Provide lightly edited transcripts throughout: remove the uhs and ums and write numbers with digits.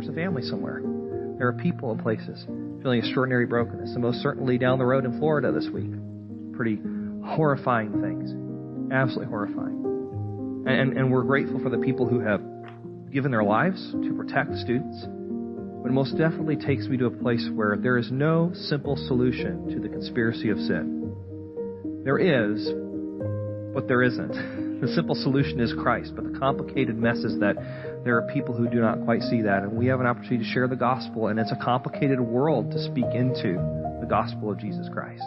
a family somewhere. There are people in places feeling extraordinary brokenness, and most certainly down the road in Florida this week. Pretty horrifying things. Absolutely horrifying. And we're grateful for the people who have given their lives to protect students. But it most definitely takes me to a place where there is no simple solution to the conspiracy of sin. There is, but there isn't. The simple solution is Christ, but the complicated mess is that there are people who do not quite see that, and we have an opportunity to share the gospel, and it's a complicated world to speak into the gospel of Jesus Christ.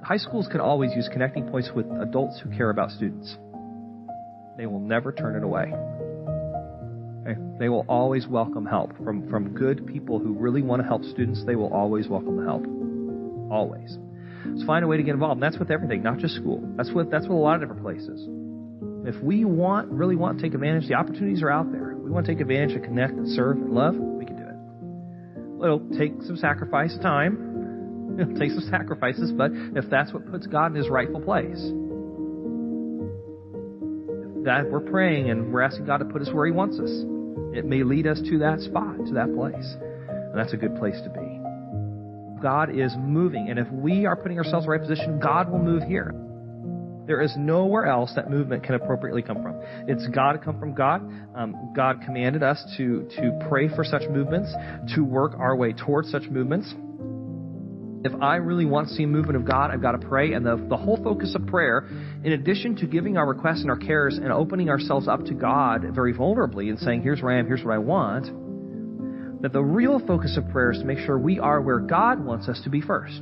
High schools can always use connecting points with adults who care about students. They will never turn it away. Okay? They will always welcome help from good people who really want to help students. They will always welcome the help. Always. So find a way to get involved. And that's with everything, not just school. That's with a lot of different places. If we really want to take advantage, the opportunities are out there. If we want to take advantage and connect and serve and love, we can do it. It'll take some sacrifice, time. It'll take some sacrifices, but if that's what puts God in his rightful place, if that we're praying and we're asking God to put us where he wants us, it may lead us to that spot, to that place. And that's a good place to be. God is moving, and if we are putting ourselves in the right position, God will move here. There is nowhere else that movement can appropriately come from. It's got to come from God. God commanded us to pray for such movements, to work our way towards such movements. If I really want to see a movement of God, I've got to pray. And the whole focus of prayer, in addition to giving our requests and our cares and opening ourselves up to God very vulnerably and saying, here's where I am, here's what I want, that the real focus of prayer is to make sure we are where God wants us to be first.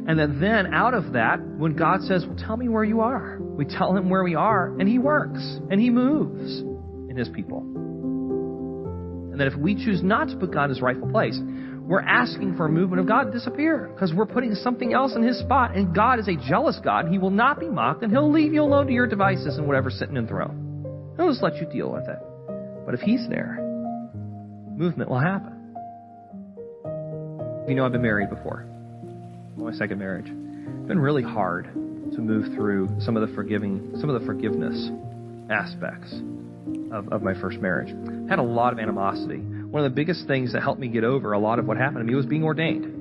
And then out of that, when God says, well, tell me where you are, we tell him where we are, and he works, and he moves in his people. And that if we choose not to put God in his rightful place, we're asking for a movement of God to disappear, because we're putting something else in his spot, and God is a jealous God. He will not be mocked, and he'll leave you alone to your devices and whatever's sitting enthroned. He'll just let you deal with it. But if he's there, movement will happen. You know, I've been married before. My second marriage. It's been really hard to move through some of the forgiveness aspects of my first marriage. I had a lot of animosity. One of the biggest things that helped me get over a lot of what happened to me was being ordained.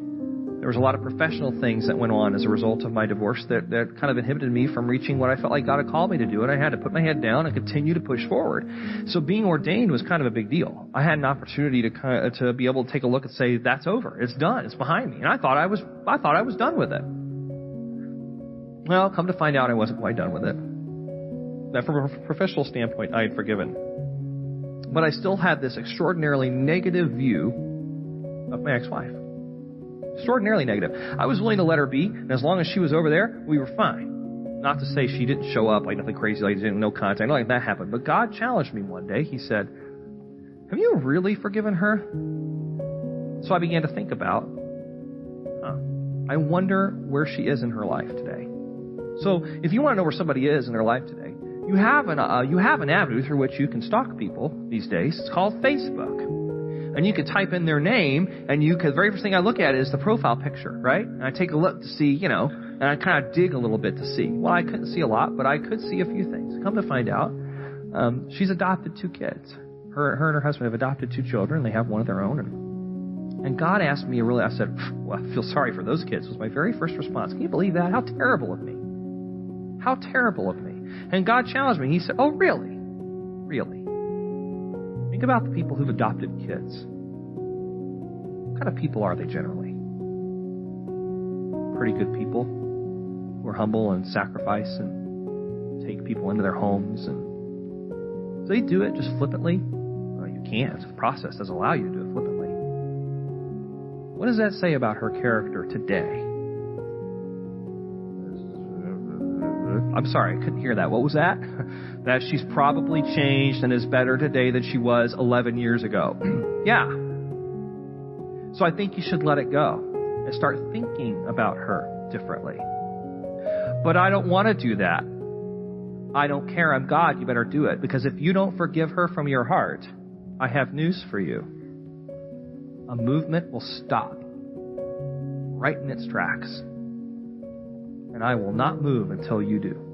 There was a lot of professional things that went on as a result of my divorce that kind of inhibited me from reaching what I felt like God had called me to do, and I had to put my head down and continue to push forward. So being ordained was kind of a big deal. I had an opportunity to be able to take a look and say, that's over, it's done, it's behind me, and I thought I was done with it. Well, come to find out, I wasn't quite done with it. That from a professional standpoint, I had forgiven, but I still had this extraordinarily negative view of my ex-wife. Extraordinarily negative. I was willing to let her be, and as long as she was over there, we were fine. Not to say she didn't show up, like nothing crazy, like no contact, nothing like that happened. But God challenged me one day. He said, have you really forgiven her? So I began to think about, I wonder where she is in her life today. So if you want to know where somebody is in their life today, you have an avenue through which you can stalk people these days. It's called Facebook. And you could type in their name, and the very first thing I look at is the profile picture, right? And I take a look to see, and I kind of dig a little bit to see. Well, I couldn't see a lot, but I could see a few things. Come to find out, she's adopted 2 kids. Her and her husband have adopted 2 children. They have one of their own. And God asked me, I said, well, I feel sorry for those kids, was my very first response. Can you believe that? How terrible of me. How terrible of me. And God challenged me. He said, oh, really? Really? Think about the people who've adopted kids. What kind of people are they generally? Pretty good people who are humble and sacrifice and take people into their homes. And do they do it just flippantly? Well, you can't. The process doesn't allow you to do it flippantly. What does that say about her character today? I'm sorry, I couldn't hear that. What was that? That she's probably changed and is better today than she was 11 years ago. Yeah. So I think you should let it go and start thinking about her differently. But I don't want to do that. I don't care. I'm God. You better do it. Because if you don't forgive her from your heart, I have news for you. A movement will stop right in its tracks. And I will not move until you do.